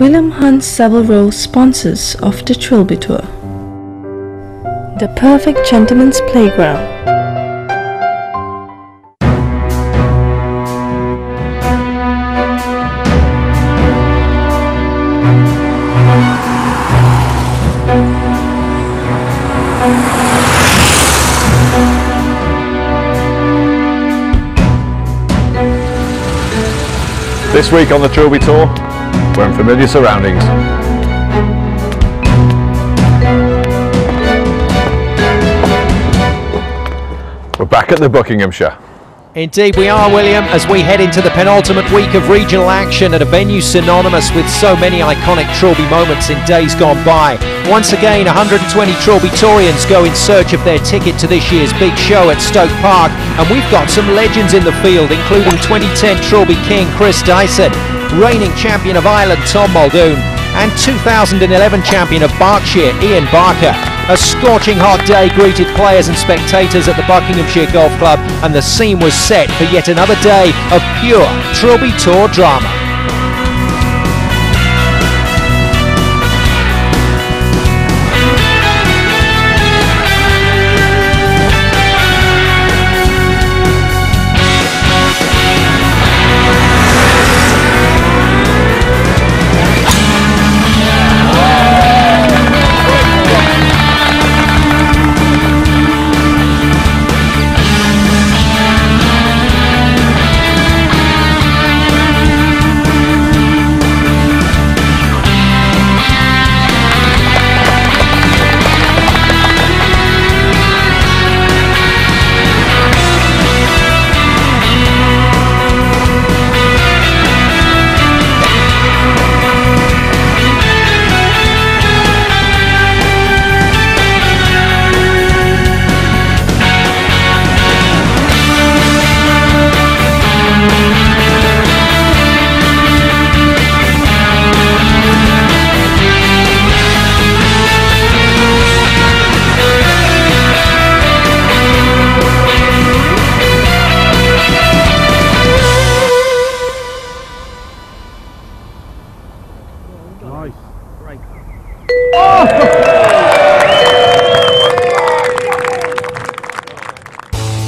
William Hunt Savile sponsors of the Trilby Tour. The perfect gentleman's playground. This week on the Trilby Tour, we're in familiar surroundings. We're back at the Buckinghamshire. Indeed we are, William, as we head into the penultimate week of regional action at a venue synonymous with so many iconic Trilby moments in days gone by. Once again, 120 Trilby-torians go in search of their ticket to this year's big show at Stoke Park, and we've got some legends in the field, including 2010 Trilby King Chris Dyson, reigning champion of Ireland Tom Muldoon, and 2011 champion of Berkshire Ian Barker. A scorching hot day greeted players and spectators at the Buckinghamshire Golf Club, and the scene was set for yet another day of pure Trilby Tour drama.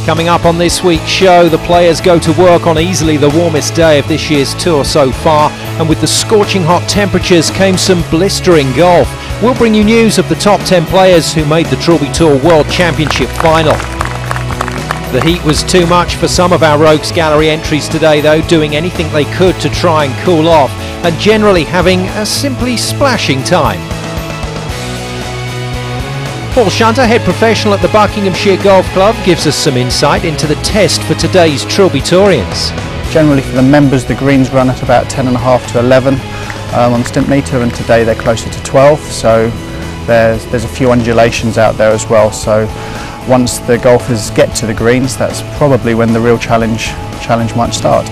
Coming up on this week's show, the players go to work on easily the warmest day of this year's tour so far, and with the scorching hot temperatures came some blistering golf. We'll bring you news of the top 10 players who made the Trilby Tour World Championship final. The heat was too much for some of our Rogues Gallery entries today though, doing anything they could to try and cool off, and generally having a simply splashing time. Paul Shunter, head professional at the Buckinghamshire Golf Club, gives us some insight into the test for today's Trilby-torians. Generally for the members, the greens run at about 10.5 to 11 on the stimp meter, and today they're closer to 12, so there's a few undulations out there as well. So once the golfers get to the greens, that's probably when the real challenge might start.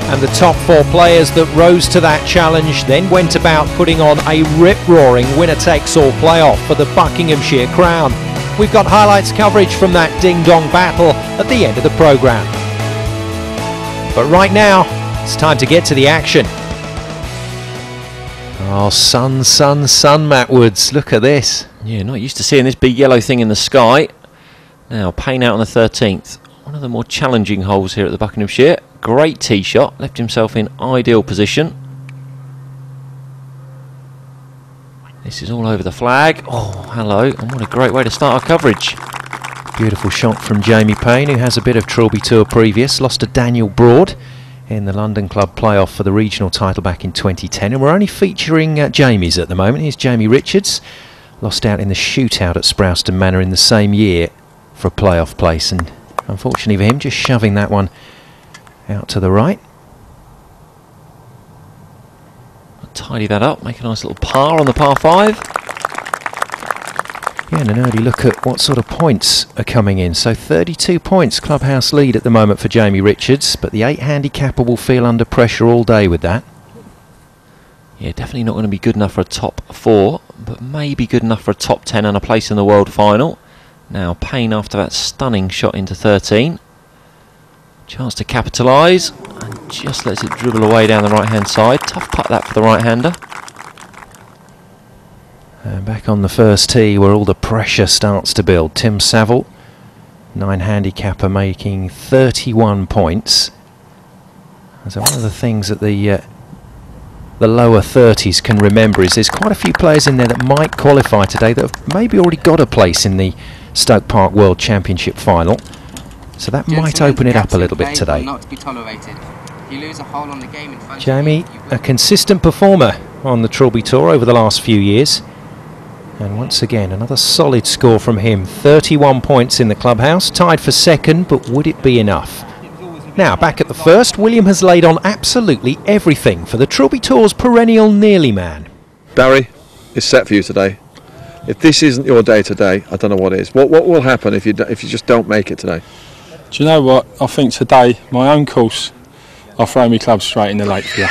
And the top 4 players that rose to that challenge then went about putting on a rip-roaring winner-takes-all playoff for the Buckinghamshire crown. We've got highlights coverage from that ding-dong battle at the end of the programme. But right now, it's time to get to the action. Oh, sun, sun, sun, Matt Woods. Look at this. Yeah, not used to seeing this big yellow thing in the sky. Now, Payne out on the 13th. One of the more challenging holes here at the Buckinghamshire. Great tee shot, left himself in ideal position. This is all over the flag. Oh, hello, and what a great way to start our coverage. Beautiful shot from Jamie Payne, who has a bit of Trilby Tour previous. Lost to Daniel Broad in the London Club playoff for the regional title back in 2010. And we're only featuring Jamie's at the moment. Here's Jamie Richards. Lost out in the shootout at Sprouston Manor in the same year for a playoff place. And unfortunately for him, just shoving that one out to the right. I'll tidy that up, make a nice little par on the par 5. Yeah, and an early look at what sort of points are coming in. So 32 points, clubhouse lead at the moment for Jamie Richards, but the 8 handicapper will feel under pressure all day with that. Yeah, definitely not going to be good enough for a top 4, but maybe good enough for a top 10 and a place in the World Final. Now Payne after that stunning shot into 13. Chance to capitalise, and just lets it dribble away down the right-hand side. Tough putt that for the right-hander. And back on the first tee where all the pressure starts to build. Tim Saville, 9 handicapper, making 31 points. So one of the things that the lower 30s can remember is there's quite a few players in there that might qualify today that have maybe already got a place in the Stoke Park World Championship final. So that might open it up a little bit today. Jamie, a consistent performer on the Trilby Tour over the last few years. And once again, another solid score from him. 31 points in the clubhouse, tied for second, but would it be enough? Now, back at the first, William has laid on absolutely everything for the Trilby Tour's perennial nearly man. Barry, it's set for you today. If this isn't your day today, I don't know what is. What will happen if you just don't make it today? Do you know what? I think today, my own course, I'll throw my club straight in the lake for you.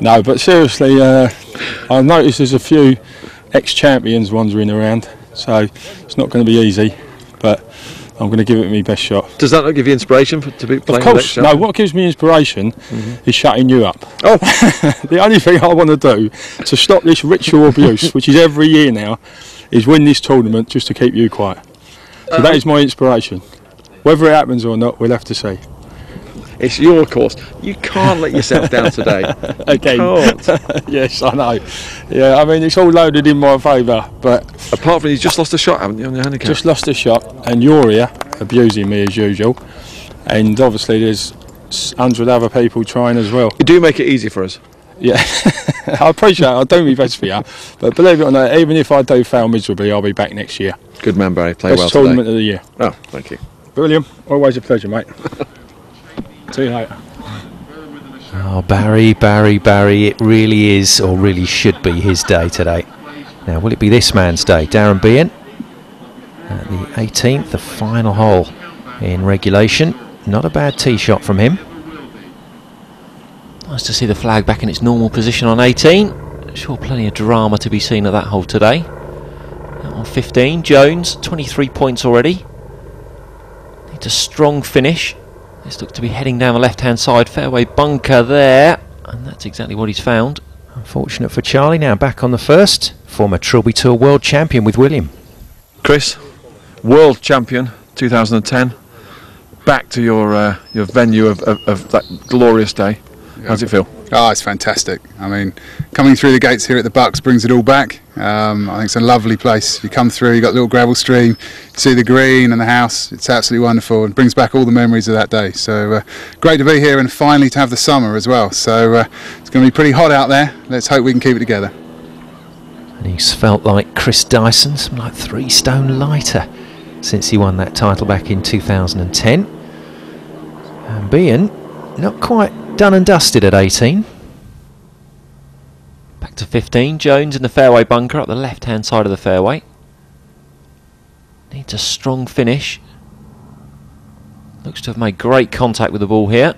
No, but seriously, I've noticed there's a few ex-champions wandering around, so it's not going to be easy, but I'm going to give it my best shot. Does that not give you inspiration to be playing? Of course, no, what gives me inspiration is shutting you up. Oh. The only thing I want to do to stop this ritual abuse, which is every year now, is win this tournament just to keep you quiet. So that is my inspiration. Whether it happens or not, we'll have to see. It's your course. You can't let yourself down today. Again. Can't. Yes, I know. Yeah, I mean, it's all loaded in my favour, but apart from you just lost a shot, haven't you, on your handicap? Just lost a shot, and you're here abusing me as usual, and obviously there's 100 other people trying as well. You do make it easy for us. Yeah, I appreciate it. I'll do my best for you, but believe it or not, even if I do fail miserably, I'll be back next year. Good man, Barry. Play well Best today. tournament of the year. Oh, thank you. William, always a pleasure, mate. See you later. Oh, Barry, it really is, or really should be, his day today. Now, will it be this man's day? Darren Behan at the 18th, the final hole in regulation. Not a bad tee shot from him. Nice to see the flag back in its normal position on 18. Sure, plenty of drama to be seen at that hole today. Out on 15, Jones, 23 points already. Needs a strong finish. This looks to be heading down the left-hand side, fairway bunker there, and that's exactly what he's found. Unfortunate for Charlie, now back on the first. Former Trilby Tour World Champion with William. Chris, World Champion 2010. Back to your venue of that glorious day. How's it feel? Oh, it's fantastic. I mean, coming through the gates here at the Bucks brings it all back. I think it's a lovely place. You come through, you've got a little gravel stream, you see the green and the house. It's absolutely wonderful and brings back all the memories of that day. So great to be here and finally to have the summer as well. So it's going to be pretty hot out there. Let's hope we can keep it together. And he's felt like Chris Dyson, something like 3 stone lighter since he won that title back in 2010. And Behan, not quite done and dusted at 18. Back to 15, Jones in the fairway bunker up the left-hand side of the fairway. Needs a strong finish. Looks to have made great contact with the ball here.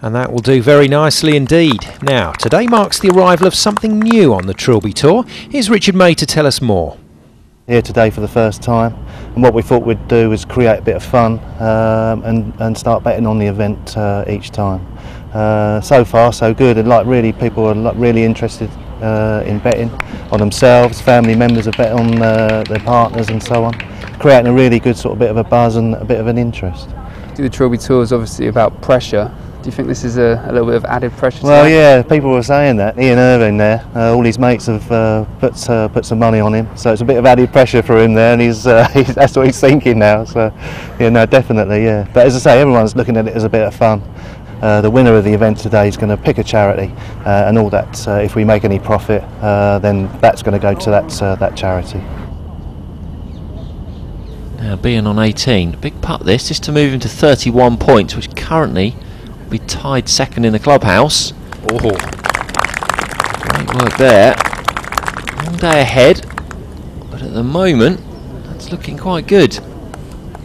And that will do very nicely indeed. Now, today marks the arrival of something new on the Trilby Tour. Here's Richard May to tell us more. Here today for the first time, and what we thought we'd do was create a bit of fun and start betting on the event each time. So far so good, and like really people are really interested in betting on themselves. Family members have bet on their partners and so on, creating a really good sort of bit of a buzz and a bit of an interest. The Trilby Tour is obviously about pressure. Do you think this is a little bit of added pressure? Well, yeah, people were saying that. Ian Irving there, all his mates have put some money on him, so it's a bit of added pressure for him there, and that's what he's thinking now. So, yeah, no, definitely, yeah. But as I say, everyone's looking at it as a bit of fun. The winner of the event today is going to pick a charity, and all that. If we make any profit, then that's going to go to that charity. Now, Behan on 18, big putt this is to move him to 31 points, which currently be tied second in the clubhouse. Oh, great work there. Long day ahead, but at the moment that's looking quite good.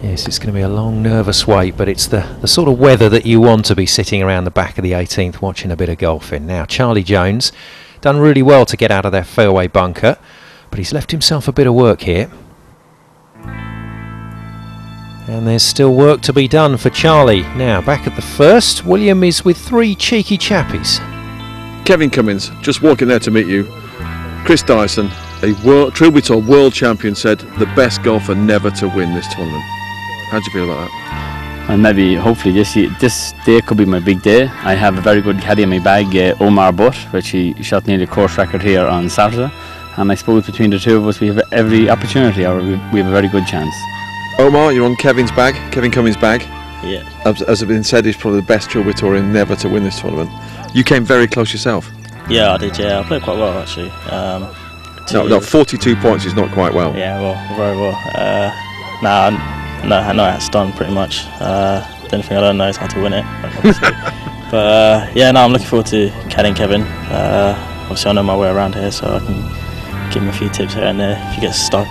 Yes, it's going to be a long, nervous wait, but it's the sort of weather that you want to be sitting around the back of the 18th watching a bit of golfing. Now, Charlie Jones done really well to get out of their fairway bunker, but he's left himself a bit of work here. And there's still work to be done for Charlie. Now, back at the first, William is with 3 cheeky chappies. Kevin Cummins, just walking there to meet you. Chris Dyson, a Trilby Tour world champion, said the best golfer never to win this tournament. How do you feel about that? And maybe, hopefully, this day could be my big day. I have a very good caddy in my bag, Omar Butt, which he shot nearly a course record here on Saturday. And I suppose between the two of us, we have every opportunity, or we have a very good chance. Omar, you're on Kevin Cummins' bag. Yeah. As has been said, he's probably the best Trilby Tourian never to win this tournament. You came very close yourself. Yeah, I did. Yeah, I played quite well actually. No, 42 points is not quite well. Yeah, well, very well. I know how it's done pretty much. The only thing I don't know is how to win it, obviously. But yeah, no, I'm looking forward to caddying Kevin. Obviously, I know my way around here, so I can give him a few tips here and there. If he gets stuck,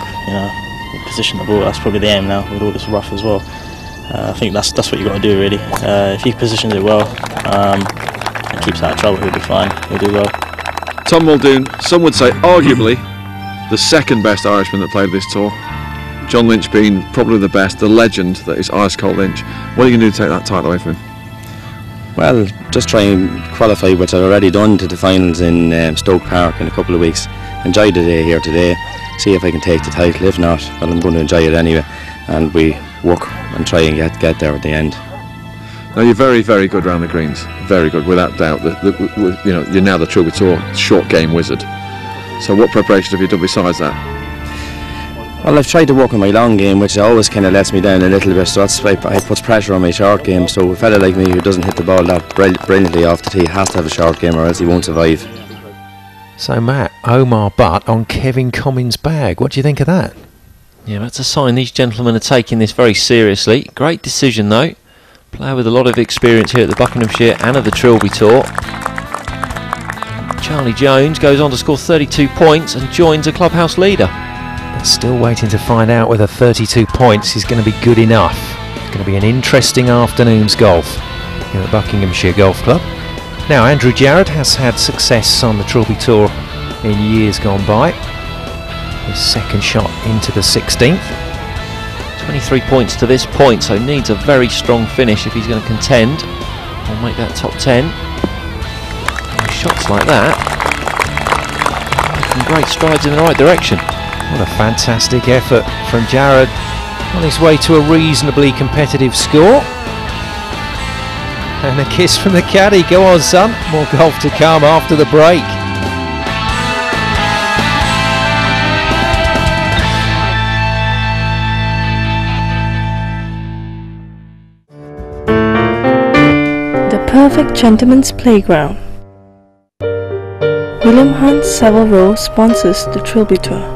position the ball. That's probably the aim now with all this rough as well. I think that's what you got to do really. If he positions it well and keeps out of trouble, he'll be fine. He'll do well. Tom Muldoon, some would say arguably the second best Irishman that played this tour. John Lynch being probably the best, the legend that is Ice Cold Lynch. What are you going to do to take that title away from him? Well, just try and qualify, which I've already done, to the finals in Stoke Park in a couple of weeks. Enjoy the day here today, see if I can take the title. If not, well, I'm going to enjoy it anyway, and we work and try and get there at the end. Now, you're very, very good around the greens, very good, without doubt. You're now the Trilby Tour short game wizard. So what preparation have you done besides that? Well, I've tried to work on my long game, which always kind of lets me down a little bit, so that's why it puts pressure on my short game. So a fella like me who doesn't hit the ball that brilliantly off the tee has to have a short game, or else he won't survive. So Matt, Omar Butt on Kevin Cummins' bag. What do you think of that? Yeah, that's a sign these gentlemen are taking this very seriously. Great decision though. Player with a lot of experience here at the Buckinghamshire and at the Trilby Tour. Charlie Jones goes on to score 32 points and joins a clubhouse leader. But still waiting to find out whether 32 points is going to be good enough. It's going to be an interesting afternoon's golf here at Buckinghamshire Golf Club. Now, Andrew Jarrett has had success on the Trilby Tour in years gone by. His second shot into the 16th. 23 points to this point, so needs a very strong finish if he's going to contend or make that top 10. And shots like that, making great strides in the right direction. What a fantastic effort from Jarrett on his way to a reasonably competitive score. And a kiss from the caddy. Go on, son. More golf to come after the break. The perfect gentleman's playground. William Hunt Savile Row sponsors the Trilby Tour.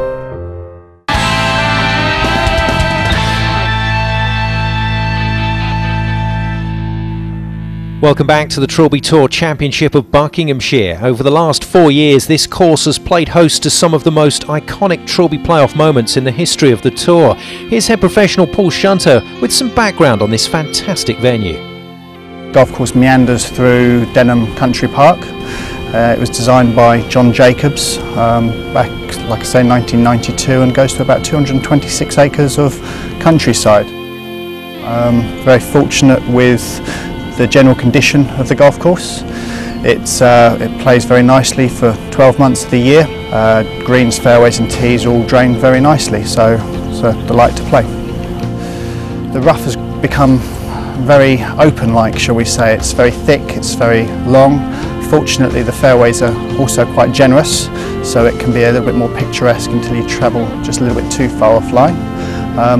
Welcome back to the Trilby Tour Championship of Buckinghamshire. Over the last 4 years, this course has played host to some of the most iconic Trilby playoff moments in the history of the tour. Here's head professional Paul Shunter with some background on this fantastic venue. Golf course meanders through Denham Country Park. It was designed by John Jacobs back, like I say, 1992, and goes to about 226 acres of countryside. Very fortunate with the general condition of the golf course. It plays very nicely for 12 months of the year. Greens, fairways and tees all drain very nicely, so it's a delight to play. The rough has become very open-like, shall we say. It's very thick, it's very long. Fortunately, the fairways are also quite generous, so it can be a little bit more picturesque until you travel just a little bit too far offline.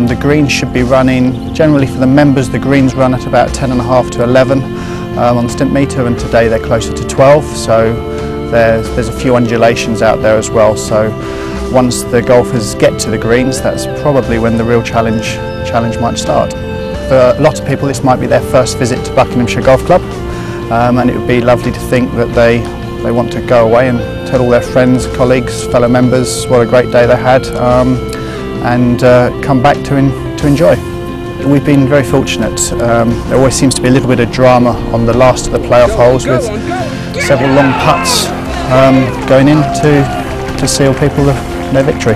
The greens should be running, generally for the members, the greens run at about 10.5 to 11 on the stimp meter, and today they're closer to 12, so there's a few undulations out there as well. So once the golfers get to the greens, that's probably when the real challenge might start. For a lot of people, this might be their first visit to Buckinghamshire Golf Club, and it would be lovely to think that they want to go away and tell all their friends, colleagues, fellow members what a great day they had, and come back to enjoy. We've been very fortunate. There always seems to be a little bit of drama on the last of the playoff holes, with several long putts going in to seal people their victory.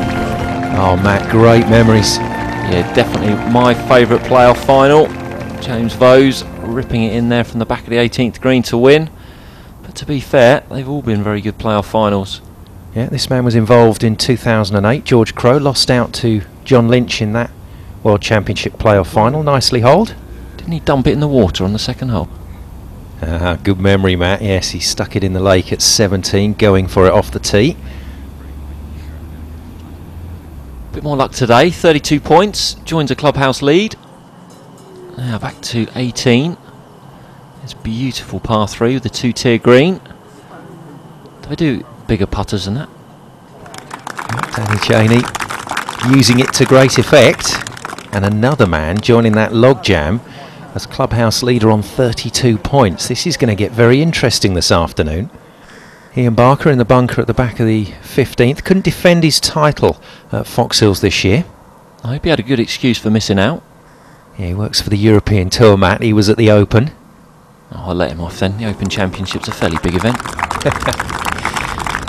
Oh Matt, great memories. Yeah, definitely my favourite playoff final. James Vose ripping it in there from the back of the 18th green to win. But to be fair, they've all been very good playoff finals. Yeah, this man was involved in 2008. George Crowe lost out to John Lynch in that World Championship playoff final. Nicely holed. Didn't he dump it in the water on the second hole? Good memory, Matt. Yes, he stuck it in the lake at 17, going for it off the tee. Bit more luck today. 32 points. Joins a clubhouse lead. Now back to 18. It's a beautiful par 3 with the 2-tier green. Do they do bigger putters than that? Danny Cheney using it to great effect. And another man joining that logjam as clubhouse leader on 32 points. This is going to get very interesting this afternoon. Ian Barker in the bunker at the back of the 15th. Couldn't defend his title at Fox Hills this year. I hope he had a good excuse for missing out. Yeah, he works for the European Tour, Matt. He was at the Open. Oh, I'll let him off then. The Open Championship's a fairly big event.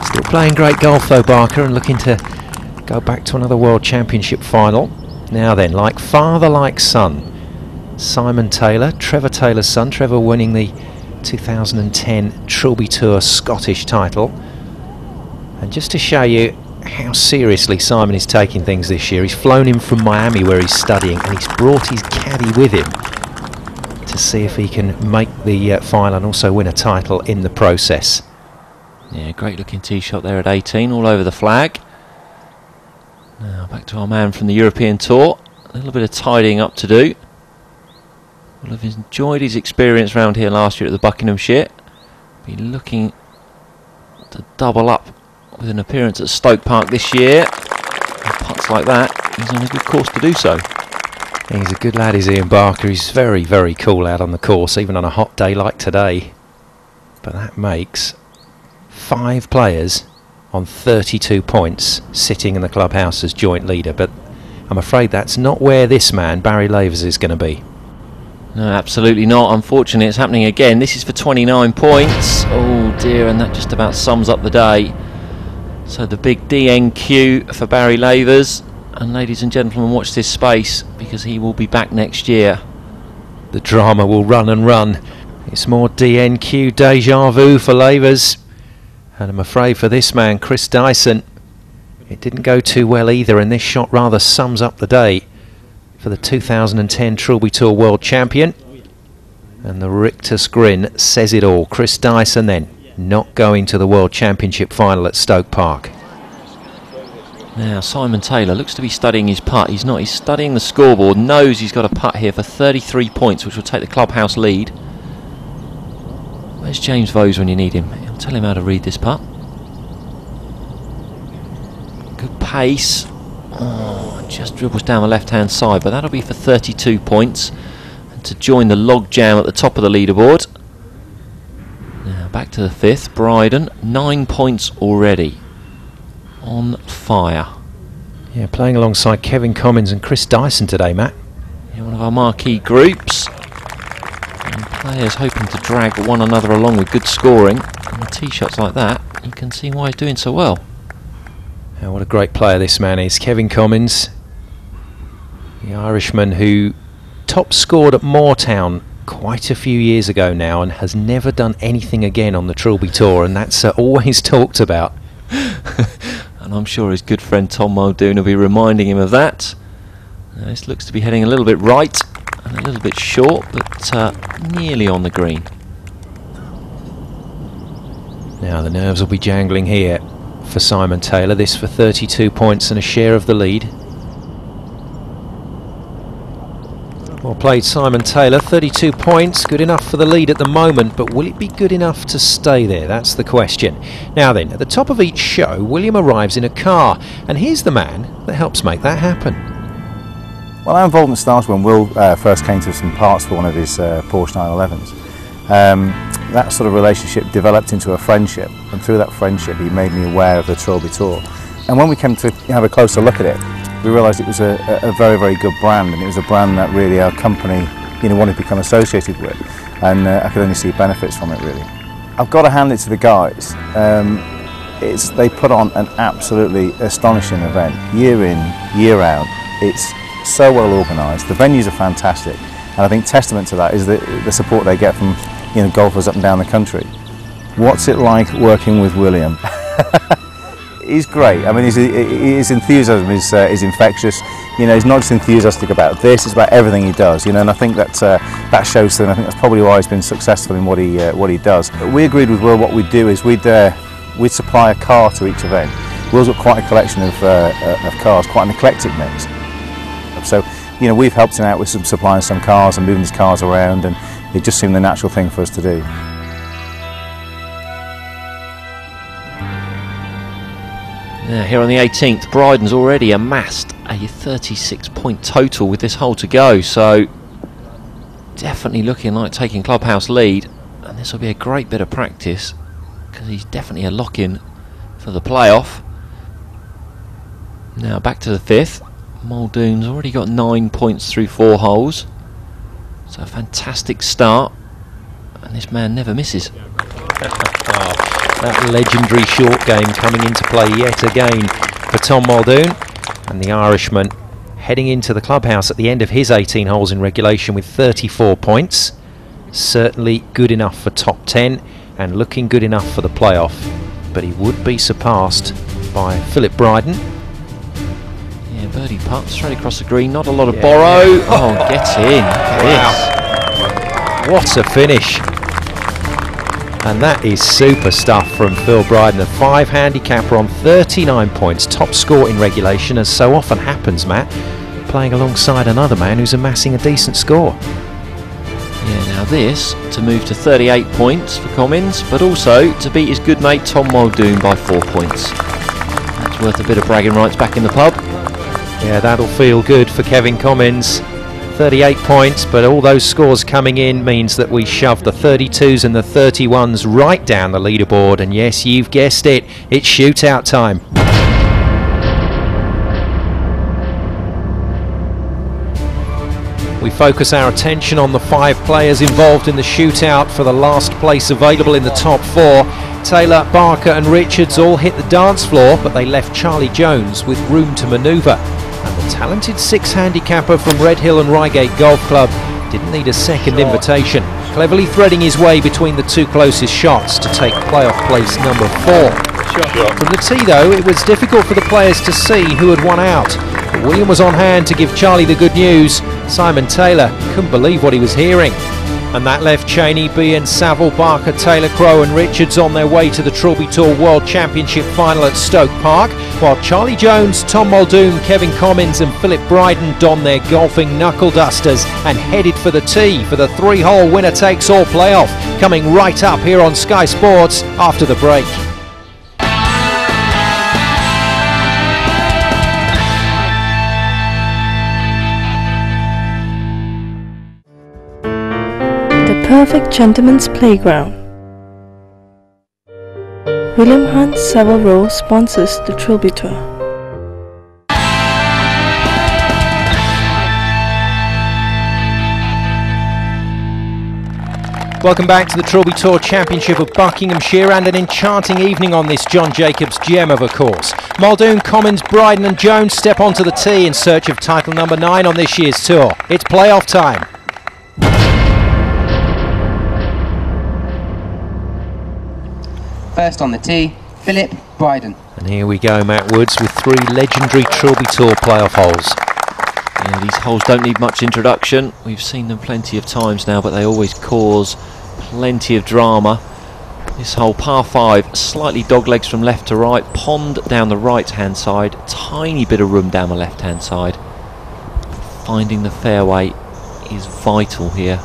Still playing great golf though, Barker, and looking to go back to another World Championship final. Now then, like father, like son. Simon Taylor, Trevor Taylor's son. Trevor winning the 2010 Trilby Tour Scottish title. And just to show you how seriously Simon is taking things this year, he's flown in from Miami where he's studying, and he's brought his caddy with him to see if he can make the final and also win a title in the process. Yeah, great looking tee shot there at 18, all over the flag. Now back to our man from the European Tour. A little bit of tidying up to do. Will have enjoyed his experience round here last year at the Buckinghamshire. Be looking to double up with an appearance at Stoke Park this year. And putts like that, he's on a good course to do so. He's a good lad, is Ian Barker. He's very, very cool out on the course, even on a hot day like today. But that makes 5 players on 32 points sitting in the clubhouse as joint leader. But I'm afraid that's not where this man, Barry Lavers, is going to be. No, absolutely not. Unfortunately, it's happening again. This is for 29 points. Oh dear, and that just about sums up the day. So the big DNQ for Barry Lavers. And ladies and gentlemen, watch this space, because he will be back next year. The drama will run and run. It's more DNQ deja vu for Lavers. And I'm afraid for this man, Chris Dyson, it didn't go too well either, and this shot rather sums up the day for the 2010 Trilby Tour World Champion. And the rictus grin says it all. Chris Dyson then not going to the World Championship final at Stoke Park. Now Simon Taylor looks to be studying his putt. He's not. He's studying the scoreboard. Knows he's got a putt here for 33 points, which will take the clubhouse lead. Where's James Vose when you need him? He'll tell him how to read this putt. Good pace. Oh, just dribbles down the left-hand side, but that'll be for 32 points. And to join the log jam at the top of the leaderboard. Now back to the 5th. Bryden, 9 points already. On fire. Yeah, playing alongside Kevin Cummins and Chris Dyson today, Matt. Yeah, one of our marquee groups. And players hoping to drag one another along with good scoring. And the tee shots like that, you can see why he's doing so well. Yeah, what a great player this man is. Kevin Cummins, the Irishman who top scored at Moortown quite a few years ago now and has never done anything again on the Trilby Tour, and that's always talked about. And I'm sure his good friend Tom Muldoon will be reminding him of that. This looks to be heading a little bit right and a little bit short, but nearly on the green. Now the nerves will be jangling here for Simon Taylor. This for 32 points and a share of the lead. Well played, Simon Taylor. 32 points, good enough for the lead at the moment, but will it be good enough to stay there? That's the question. Now then, at the top of each show, William arrives in a car, and here's the man that helps make that happen. Well, I was involved in the start when Will first came to some parts for one of his Porsche 911s. That sort of relationship developed into a friendship, and through that friendship he made me aware of the Trilby Tour. And when we came to have a closer look at it, we realised it was a very, very good brand, and it was a brand that really our company wanted to become associated with, and I could only see benefits from it really. I've got to hand it to the guys. They put on an absolutely astonishing event, year in, year out. It's so well organised. The venues are fantastic, and I think testament to that is the support they get from golfers up and down the country. What's it like working with William? He's great. I mean, his enthusiasm is infectious. He's not just enthusiastic about this; it's about everything he does. And I think that shows through. And I think that's probably why he's been successful in what he does. We agreed with Will what we'd do is we'd supply a car to each event. Will's got quite a collection of cars, quite an eclectic mix. So, we've helped him out with supplying some cars and moving his cars around, and it just seemed the natural thing for us to do. Now here on the 18th, Bryden's already amassed a 36-point total with this hole to go, so definitely looking like taking clubhouse lead, and this will be a great bit of practice because he's definitely a lock-in for the playoff. Now back to the 5th. Muldoon's already got 9 points through 4 holes, so a fantastic start, and this man never misses. That legendary short game coming into play yet again for Tom Muldoon, and the Irishman heading into the clubhouse at the end of his 18 holes in regulation with 34 points. Certainly good enough for top 10 and looking good enough for the playoff, but he would be surpassed by Philip Bryden. Yeah, birdie putt straight across the green, not a lot of borrow. Oh, gets in. Wow. What a finish. And that is super stuff from Phil Bryden, a 5 handicapper on 39 points, top score in regulation, as so often happens, Matt, playing alongside another man who's amassing a decent score. Yeah, now this to move to 38 points for Commins, but also to beat his good mate Tom Muldoon by 4 points. That's worth a bit of bragging rights back in the pub. Yeah, that'll feel good for Kevin Commins. 38 points, but all those scores coming in means that we shove the 32s and the 31s right down the leaderboard, and yes, you've guessed it, it's shootout time. We focus our attention on the 5 players involved in the shootout for the last place available in the top 4. Taylor, Barker and Richards all hit the dance floor, but they left Charlie Jones with room to manoeuvre. And the talented 6 handicapper from Red Hill and Reigate Golf Club didn't need a second invitation, cleverly threading his way between the 2 closest shots to take playoff place number 4. From the tee though, it was difficult for the players to see who had won out, but William was on hand to give Charlie the good news. Simon Taylor couldn't believe what he was hearing. And that left Cheney, Bean, Saville, Barker, Taylor, Crowe and Richards on their way to the Trilby Tour World Championship final at Stoke Park, while Charlie Jones, Tom Muldoon, Kevin Commins and Philip Bryden donned their golfing knuckle dusters and headed for the tee for the 3-hole winner-takes-all playoff, coming right up here on Sky Sports after the break. Perfect Gentleman's Playground. William Hunt Savile Row sponsors the Trilby Tour. Welcome back to the Trilby Tour Championship of Buckinghamshire, and an enchanting evening on this John Jacobs gem of a course. Muldoon, Commins, Bryden and Jones step onto the tee in search of title number 9 on this year's tour. It's playoff time. First on the tee, Philip Bryden. And here we go, Matt Woods, with 3 legendary Trilby Tour playoff holes. Yeah, these holes don't need much introduction. We've seen them plenty of times now, but they always cause plenty of drama. This hole, par 5, slightly doglegs from left to right, pond down the right-hand side, tiny bit of room down the left-hand side. Finding the fairway is vital here.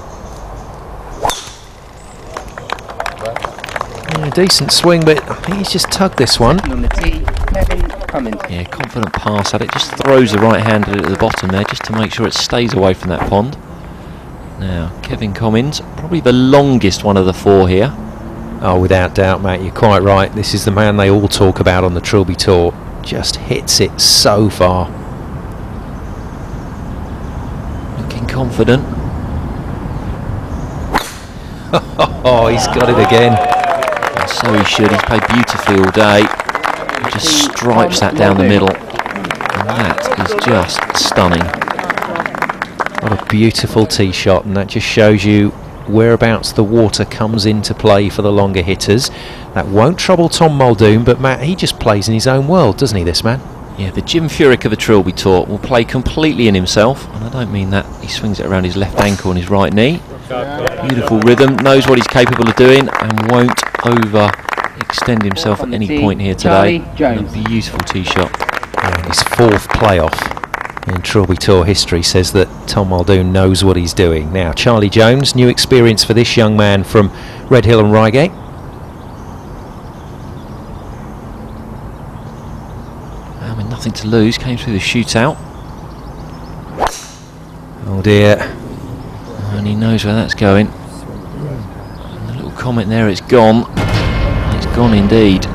Yeah, decent swing, but I think he's just tugged this one. On the tee, Kevin Commins. Yeah, confident pass at it, just throws the right hand at the bottom there just to make sure it stays away from that pond. Now, Kevin Commins, probably the longest one of the 4 here. Oh, without doubt, Matt, you're quite right. This is the man they all talk about on the Trilby Tour. Just hits it so far. Looking confident. Oh, he's got it again. And so he should. He's played beautifully all day. He just stripes that down the middle. And that is just stunning. What a beautiful tee shot, and that just shows you whereabouts the water comes into play for the longer hitters. That won't trouble Tom Muldoon, but Matt, he just plays in his own world, doesn't he, this man? Yeah, the Jim Furyk of the Trilby Tour will play completely in himself, and I don't mean that he swings it around his left ankle and his right knee. Beautiful rhythm, knows what he's capable of doing, and won't overextend himself at any point here today. A beautiful tee shot. And his 4th playoff in Trilby Tour history says that Tom Muldoon knows what he's doing. Now, Charlie Jones, new experience for this young man from Redhill and Reigate. And with nothing to lose, came through the shootout. Oh dear. And he knows where that's going. And the little comment there, it's gone. It's gone indeed.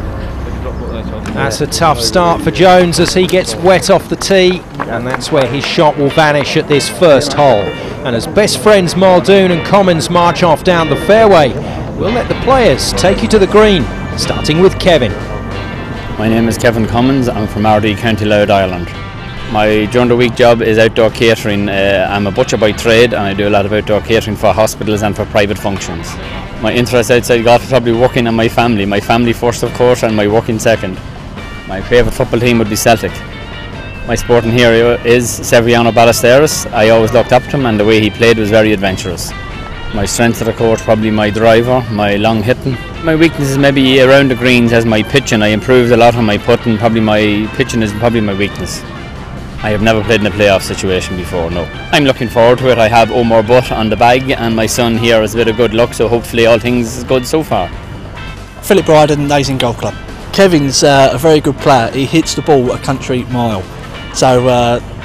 That's a tough start for Jones as he gets wet off the tee, and that's where his shot will vanish at this first hole. And as best friends Muldoon and Commons march off down the fairway, we'll let the players take you to the green, starting with Kevin. My name is Kevin Commons. I'm from Ardee, County Louth, Ireland. My during the week job is outdoor catering. I'm a butcher by trade, and I do a lot of outdoor catering for hospitals and for private functions. My interest outside golf is probably working on my family first of course, and my working second. My favourite football team would be Celtic. My sporting hero is Severiano Ballesteros. I always looked up to him, and the way he played was very adventurous. My strength of the course, probably my driver, my long hitting. My weakness is maybe around the greens as my pitching. I improved a lot on my putting. Probably my pitching is probably my weakness. I have never played in a playoff situation before, no. I'm looking forward to it. I have Omar Butt on the bag, and my son here has a bit of good luck, so hopefully all things is good so far. Philip Bryden, Dyson Golf Club. Kevin's a very good player. He hits the ball a country mile. So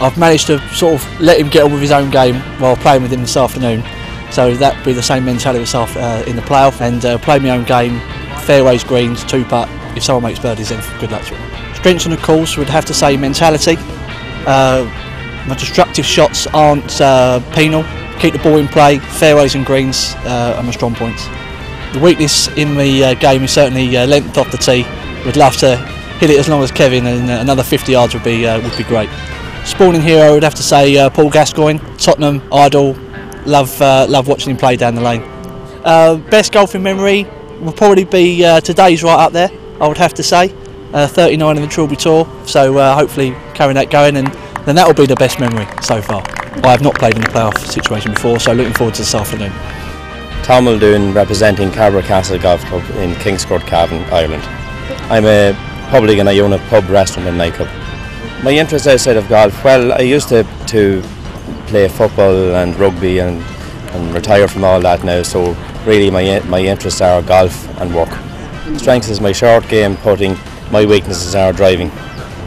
I've managed to sort of let him get on with his own game while playing with him this afternoon. So that'd be the same mentality in the playoff, and play my own game, fairways, greens, 2-putt. If someone makes birdies, then good luck to him. Strengths on the course, would have to say mentality. My destructive shots aren't penal. Keep the ball in play, fairways and greens are my strong points. The weakness in the game is certainly length off the tee. Would love to hit it as long as Kevin, and another 50 yards would be great. Sporting hero, I would have to say Paul Gascoigne, Tottenham idol. Love watching him play down the lane. Best golfing memory will probably be today's right up there. I would have to say 39 in the Trilby Tour. So hopefully carrying that going, and then that will be the best memory so far. I have not played in a playoff situation before, so looking forward to this afternoon. Tom Muldoon, representing Cabra Castle Golf Club in Kingscourt, Cavan, Ireland. I'm a publican. I own a pub, restaurant and nightclub. My interest outside of golf, well, I used to play football and rugby and retire from all that now, so really my interests are golf and work. Strengths is my short game putting, my weaknesses are driving.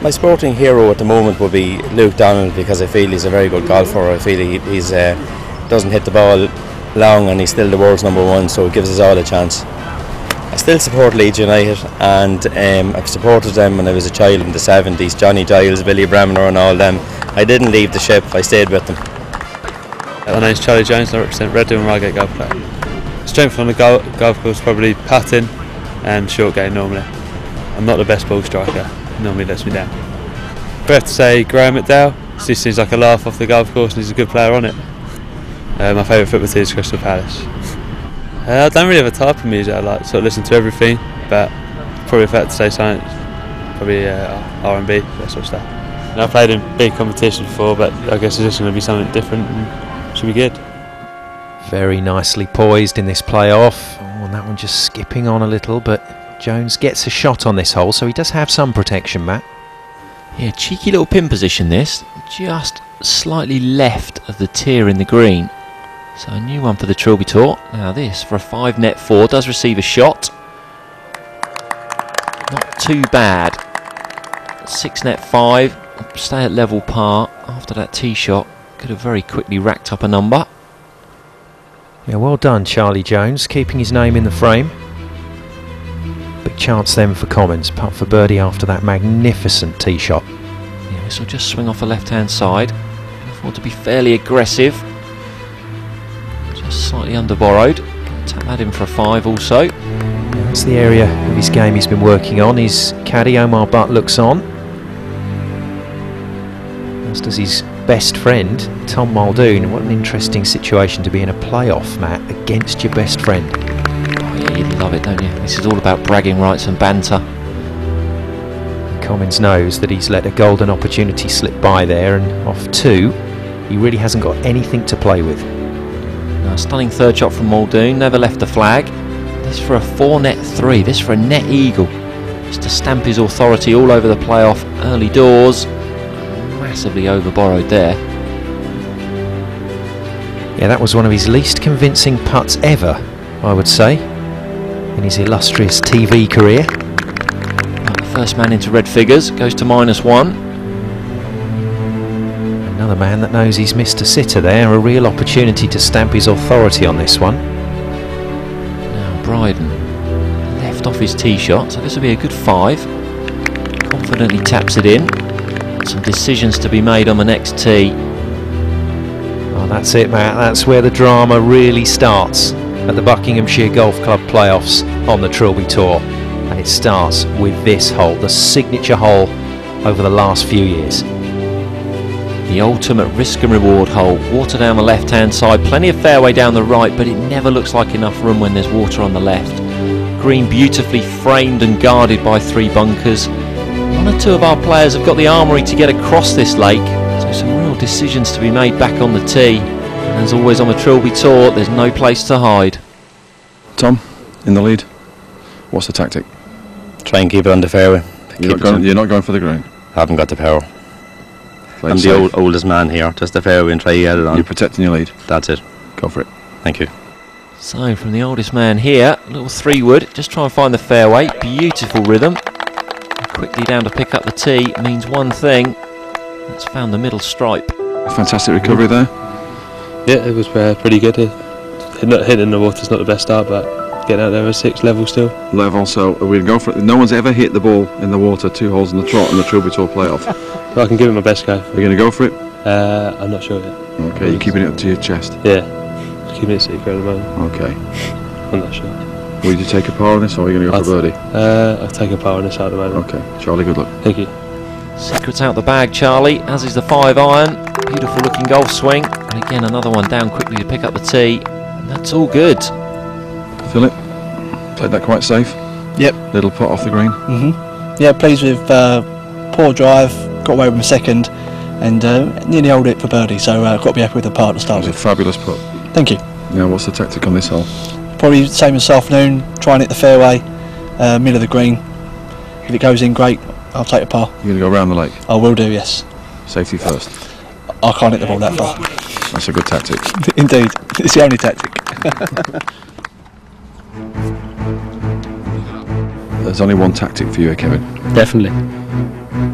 My sporting hero at the moment would be Luke Donald, because I feel he's a very good golfer. I feel he doesn't hit the ball long, and he's still the world's #1, so it gives us all a chance. I still support Leeds United, and I've supported them when I was a child in the 70s, Johnny Giles, Billy Bremner and all them. I didn't leave the ship, I stayed with them. My name's Charlie Jones, and I represent Redhill and Reigate Golf Club. Strength on the golf course, probably putting and short game normally. I'm not the best ball striker, normally lets me down. But I have to say Graham McDowell, he seems like a laugh off the golf course and he's a good player on it. My favourite football team is Crystal Palace. I don't really have a type of music I like, sort of listen to everything, but probably if I had to say something, probably R&B, that sort of stuff. And I've played in big competitions before, but I guess it's just going to be something different and should be good. Very nicely poised in this playoff. Oh, and that one just skipping on a little, but Jones gets a shot on this hole, so he does have some protection, Matt. Yeah, cheeky little pin position this, just slightly left of the tier in the green. So a new one for the Trilby Tour. Now this, for a 5-net 4, does receive a shot. Not too bad. 6-net 5, stay at level par. After that tee shot, could have very quickly racked up a number. Yeah, well done Charlie Jones, keeping his name in the frame. Big chance then for Commons, putt for birdie after that magnificent tee shot. Yeah, this will just swing off the left-hand side. Can afford to be fairly aggressive. Just slightly under-borrowed. Tap that in for a 5 also. Yeah, that's the area of his game he's been working on. His caddy Omar Butt looks on. As does his best friend, Tom Muldoon. What an interesting situation to be in a playoff, Matt, against your best friend. Oh yeah, you'd love it, don't you? This is all about bragging rights and banter. Commins knows that he's let a golden opportunity slip by there, and off 2, he really hasn't got anything to play with. Now, stunning third shot from Muldoon, never left the flag. This for a 4-net 3, this for a net eagle. Just to stamp his authority all over the playoff early doors. Massively over borrowed there. Yeah, that was one of his least convincing putts ever, I would say, in his illustrious TV career. Well, the first man into red figures goes to -1. Another man that knows he's missed a sitter there, a real opportunity to stamp his authority on this one. Now Bryden left off his tee shot, so this will be a good 5. Confidently taps it in. Some decisions to be made on the next tee. Oh, that's it, Matt. That's where the drama really starts at the Buckinghamshire Golf Club playoffs on the Trilby Tour. And it starts with this hole, the signature hole over the last few years. The ultimate risk and reward hole. Water down the left hand side, plenty of fairway down the right, but it never looks like enough room when there's water on the left. Green beautifully framed and guarded by 3 bunkers. 1 or 2 of our players have got the armoury to get across this lake, so some real decisions to be made back on the tee. And as always on the Trilby Tour, there's no place to hide. Tom, in the lead. What's the tactic? Try and keep it on the fairway. You're not going for the green? I haven't got the power. I'm the oldest man here. Just the fairway and try to get it on. You're protecting your lead. That's it. Go for it. Thank you. So from the oldest man here, little 3-wood, just try and find the fairway. Beautiful rhythm. Quickly down to pick up the tee means one thing. That's found the middle stripe. Fantastic recovery there. Yeah, it was pretty good. Hitting the water's not the best start, but getting out there at 6 level still. Level, so we'll go for it. No one's ever hit the ball in the water 2 holes in the trot in the Trilby Tour playoff. So I can give it my best go. Are you going to go for it? I'm not sure yet. Okay, you're keeping it up to your chest? Yeah, keeping it secret at the moment. Okay. I'm not sure. Will you take a par on this, or are you going to go for birdie? I'll take a par on this at the moment. Okay, Charlie, good luck. Thank you. Secret's out the bag, Charlie, as is the 5-iron. Beautiful looking golf swing. And again, another one down quickly to pick up the tee. And that's all good. Philip, played that quite safe? Yep. Little putt off the green? Yeah, pleased with poor drive, got away with my second, and nearly held it for birdie, so got to be happy with the par to start It was with. a fabulous putt. Thank you. Now, what's the tactic on this hole? Probably the same as this afternoon, try and hit the fairway, middle of the green. If it goes in, great, I'll take a par. You're going to go around the lake? I will do, yes. Safety first? I can't hit the ball that far. That's a good tactic. Indeed, it's the only tactic. There's only one tactic for you, Kevin. Definitely.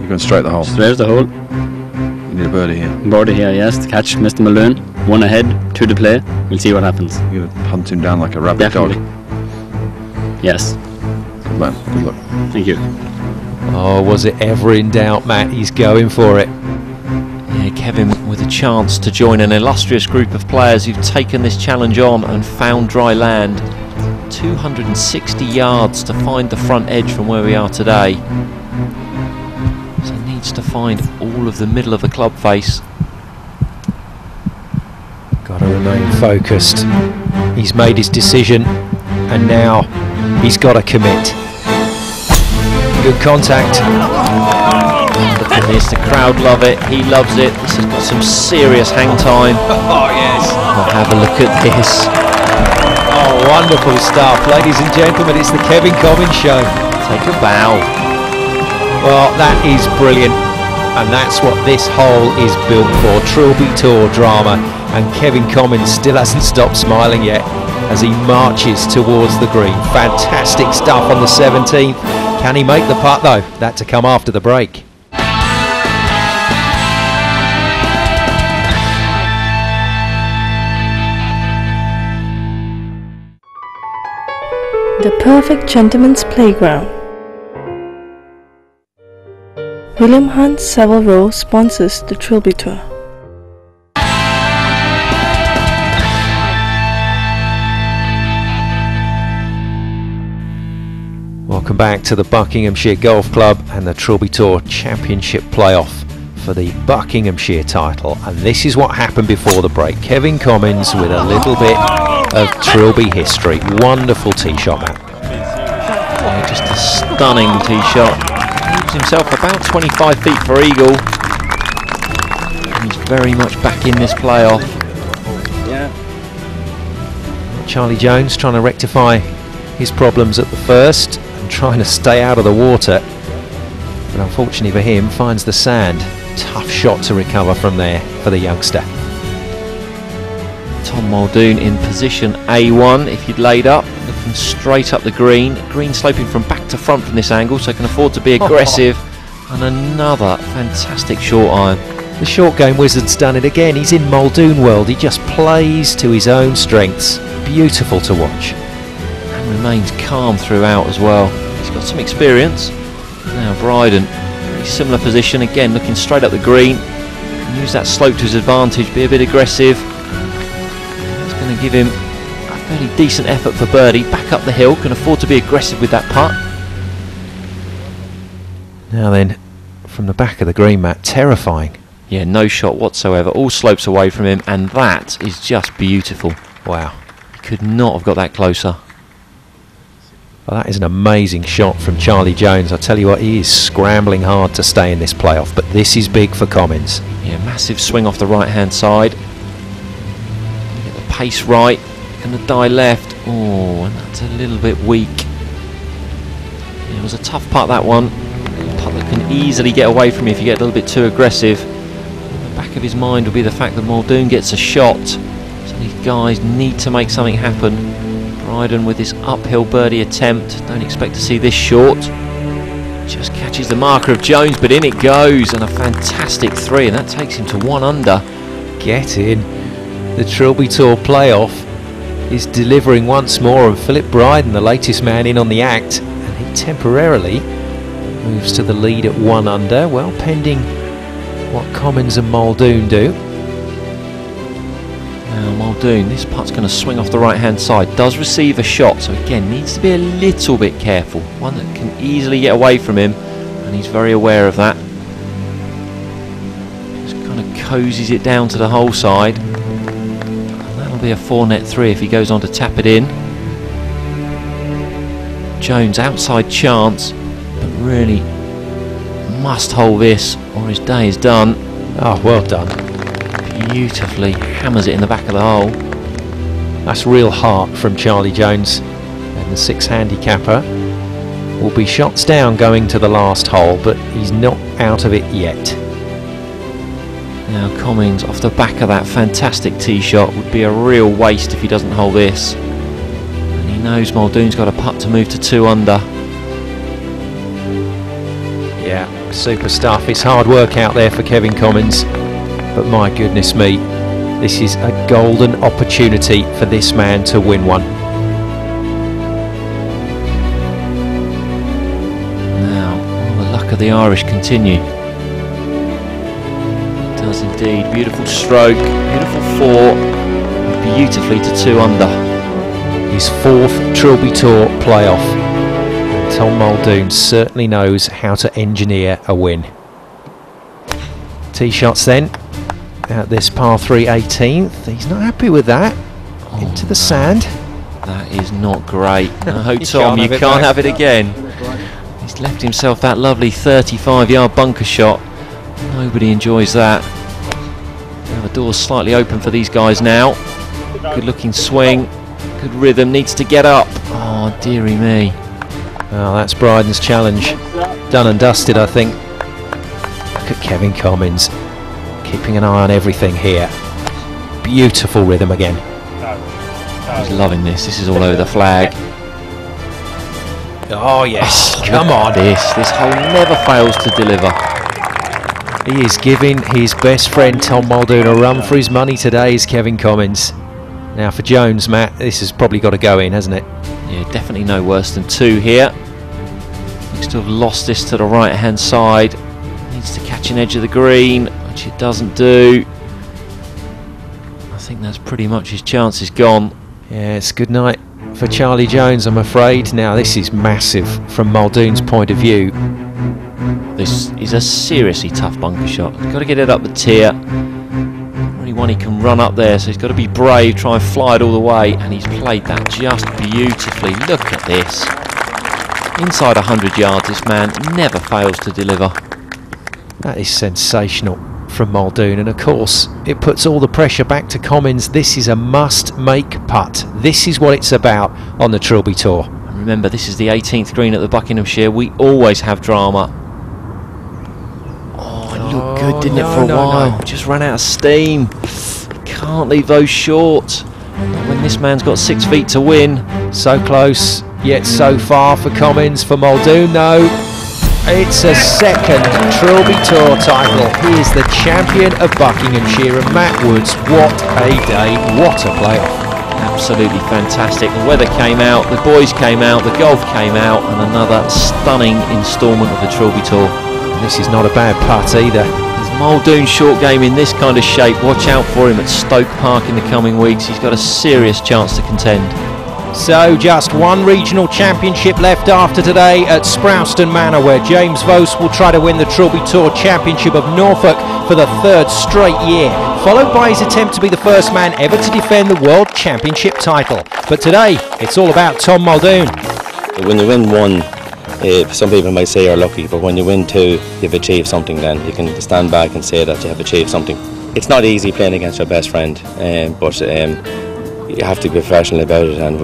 You're going straight the hole? Straight the hole. You need a birdie here? Birdie here, yes, to catch Mr. Muldoon. 1 ahead, 2 to play. We'll see what happens. You're going to hunt him down like a rabid Definitely. dog? Yes. Good man, good luck. Thank you. Oh, was it ever in doubt, Matt? He's going for it. Yeah, Kevin with a chance to join an illustrious group of players who've taken this challenge on and found dry land. 260 yards to find the front edge from where we are today. So he needs to find all of the middle of the club face. Got to remain focused. He's made his decision, and now he's got to commit. Good contact. Look at this, the crowd love it, he loves it. This has got some serious hang time. Oh yes. Well, have a look at this. Oh, wonderful stuff, ladies and gentlemen. It's the Kevin Commins show. Take a bow. Well, that is brilliant, and that's what this hole is built for. Trilby Tour drama, and Kevin Commins still hasn't stopped smiling yet as he marches towards the green. Fantastic stuff on the 17th. Can he make the putt though? That to come after the break. The perfect gentleman's playground. William Hunt Savile Row sponsors the Trilby Tour. Welcome back to the Buckinghamshire Golf Club and the Trilby Tour Championship playoff for for the Buckinghamshire title, and this is what happened before the break. Kevin Commins with a little bit of Trilby history. Wonderful tee shot, Matt. Yeah, just a stunning tee shot. Leaves himself about 25 feet for eagle. He's very much back in this playoff. Yeah. Charlie Jones trying to rectify his problems at the first and trying to stay out of the water. But unfortunately for him, finds the sand. Tough shot to recover from there for the youngster. Tom Muldoon in position A1 if you'd laid up, looking straight up the green. Green sloping from back to front from this angle, so can afford to be aggressive. And another fantastic short iron. The short game wizard's done it again. He's in Muldoon world. He just plays to his own strengths. Beautiful to watch. And remains calm throughout as well. He's got some experience. Now Bryden, very similar position, again looking straight up the green. Use that slope to his advantage, be a bit aggressive. That's going to give him a fairly decent effort for birdie. Back up the hill, can afford to be aggressive with that putt. Now then, from the back of the green, Matt, terrifying. Yeah, no shot whatsoever, all slopes away from him, and that is just beautiful. Wow. He could not have got that closer. Well, that is an amazing shot from Charlie Jones. I tell you what, he is scrambling hard to stay in this playoff, but this is big for Commins. Yeah, massive swing off the right-hand side. Get the pace right, going to die left. Oh, and that's a little bit weak. Yeah, it was a tough putt, that one. A putt that can easily get away from you if you get a little bit too aggressive. In the back of his mind will be the fact that Muldoon gets a shot. So these guys need to make something happen. Bryden with his uphill birdie attempt. Don't expect to see this short. Just catches the marker of Jones, but in it goes, and a fantastic three, and that takes him to 1 under. Get in. The Trilby Tour playoff is delivering once more, and Philip Bryden, the latest man in on the act, and he temporarily moves to the lead at 1 under, well pending what Commins and Muldoon do. Now Muldoon, this putt's going to swing off the right hand side, does receive a shot, so again needs to be a little bit careful, one that can easily get away from him, and he's very aware of that. Just kind of cozies it down to the hole side, and that'll be a 4-net 3 if he goes on to tap it in. Jones outside chance, but really must hold this or his day is done. Oh, well done. Beautifully hammers it in the back of the hole. That's real heart from Charlie Jones, and the 6 handicapper will be shots down going to the last hole, but he's not out of it yet. Now Commins off the back of that fantastic tee shot would be a real waste if he doesn't hold this, and he knows Muldoon's got a putt to move to 2 under. Yeah, super stuff. It's hard work out there for Kevin Commins, but my goodness me, this is a golden opportunity for this man to win one. Now, will the luck of the Irish continue? It does indeed. Beautiful stroke, beautiful 4, and beautifully to 2 under. His 4th Trilby Tour playoff. And Tom Muldoon certainly knows how to engineer a win. Tee shots then. At this par 3 18th, he's not happy with that. Into the sand. That is not great. No, Tom, you can't have it again. He's left himself that lovely 35-yard bunker shot. Nobody enjoys that. Now the door's slightly open for these guys now. Good looking swing, good rhythm, needs to get up. Oh, dearie me. Oh, that's Bryden's challenge. Done and dusted, I think. Look at Kevin Commins. Keeping an eye on everything here. Beautiful rhythm again. He's loving this. This is all over the flag. Oh yes, come on. This hole never fails to deliver. He is giving his best friend Tom Muldoon a run for his money today, is Kevin Commins. Now for Jones, Matt, this has probably got to go in, hasn't it? Yeah, definitely no worse than 2 here. Looks to have lost this to the right hand side. Needs to catch an edge of the green, which it doesn't do. I think that's pretty much his chance is gone. Yeah, it's good night for Charlie Jones, I'm afraid. Now this is massive from Muldoon's point of view. This is a seriously tough bunker shot. He's got to get it up the tier. Really one he can run up there, so he's got to be brave, try and fly it all the way, and he's played that just beautifully. Look at this. Inside 100 yards, this man never fails to deliver. That is sensational from Muldoon, and of course it puts all the pressure back to Commins. This is a must-make putt. This is what it's about on the Trilby Tour. And remember, this is the 18th green at the Buckinghamshire. We always have drama. Oh, it looked good, didn't it, for a while? Just ran out of steam. Can't leave those short. Not when this man's got 6 feet to win. So close, yet so far for Commins. For Muldoon, though, it's a second Trilby Tour title. He is the champion of Buckinghamshire, and Matt Woods, what a day, what a playoff. Absolutely fantastic. The weather came out, the boys came out, the golf came out, and another stunning instalment of the Trilby Tour. And this is not a bad putt either. There's Muldoon's short game in this kind of shape. Watch out for him at Stoke Park in the coming weeks. He's got a serious chance to contend. So just one regional championship left after today at Sprouston Manor, where James Vose will try to win the Trilby Tour Championship of Norfolk for the 3rd straight year, followed by his attempt to be the first man ever to defend the World Championship title. But today, it's all about Tom Muldoon. When you win one, some people might say you're lucky, but when you win two, you've achieved something. Then you can stand back and say that you have achieved something. It's not easy playing against your best friend, but you have to be professional about it, and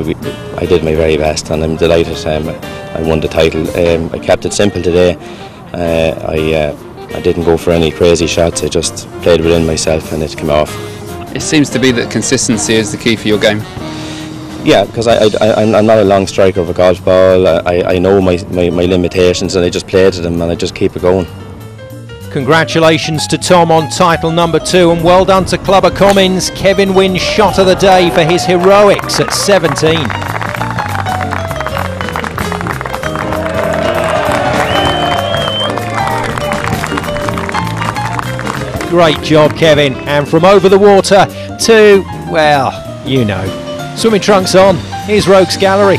I did my very best, and I'm delighted I won the title. I kept it simple today. I didn't go for any crazy shots. I just played within myself, and it came off. It seems to be that consistency is the key for your game. Yeah, because I'm not a long striker of a golf ball. I know my limitations, and I just play to them, and I just keep it going. Congratulations to Tom on title number 2, and well done to Clubber Commins. Kevin wins shot of the day for his heroics at 17. Great job, Kevin. And from over the water to, well, you know, swimming trunks on, here's Rogues Gallery.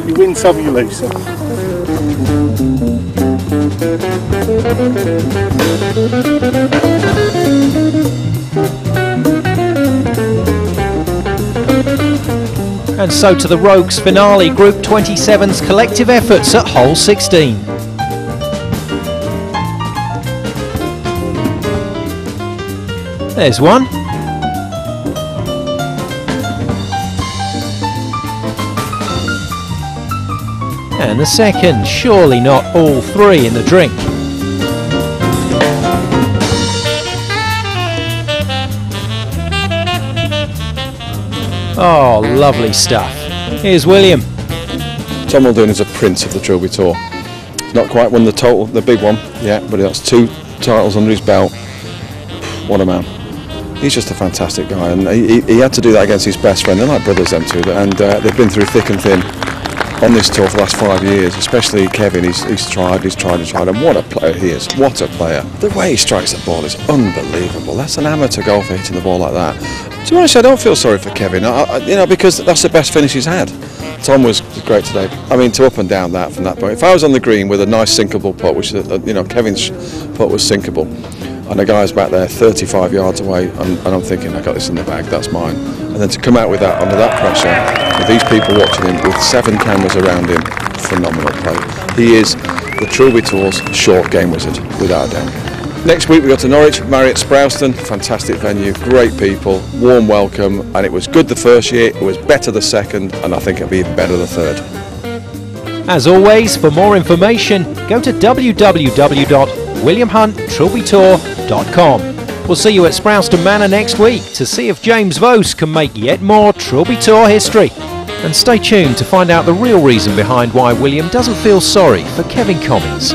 You win some, you lose some. And so to the Rogues finale, Group 27's collective efforts at hole 16. There's one. And the second, surely not all three in the drink. Oh, lovely stuff. Here's William. Tom Muldoon is a prince of the Trilby Tour. He's not quite won the big one yet, but that's 2 titles under his belt. What a man. He's just a fantastic guy, and he had to do that against his best friend. They're like brothers, them two, and they've been through thick and thin on this tour for the last 5 years, especially Kevin. He's tried, and what a player he is. What a player. The way he strikes the ball is unbelievable. That's an amateur golfer hitting the ball like that. To be honest, I don't feel sorry for Kevin, because that's the best finish he's had. Tom was great today. I mean, to up and down that from that point. If I was on the green with a nice sinkable putt, which Kevin's putt was sinkable, and the guy's back there 35 yards away, and I'm thinking, I got this in the bag, that's mine. And then to come out with that under that pressure, with these people watching him, with 7 cameras around him, phenomenal play. He is the Trilby Tour's short game wizard, without a doubt. Next week we go to Norwich, Marriott Sproulston, fantastic venue, great people, warm welcome, and it was good the first year, it was better the second, and I think it'll be even better the third. As always, for more information, go to www.williamhunttrilbytour.com. We'll see you at Sproulston Manor next week to see if James Vose can make yet more Trilby Tour history. And stay tuned to find out the real reason behind why William doesn't feel sorry for Kevin Cummins.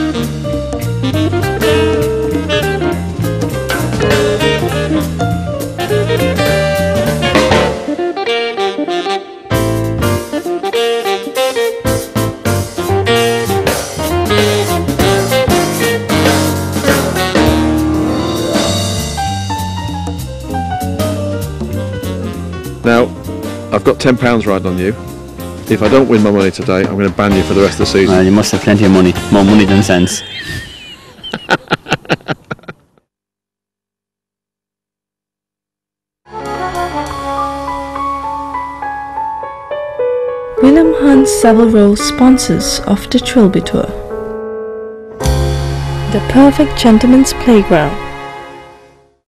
Now, I've got £10 riding on you. If I don't win my money today, I'm going to ban you for the rest of the season. You must have plenty of money, more money than sense. William Hunt several sponsors of the Trilby Tour. The perfect gentleman's playground.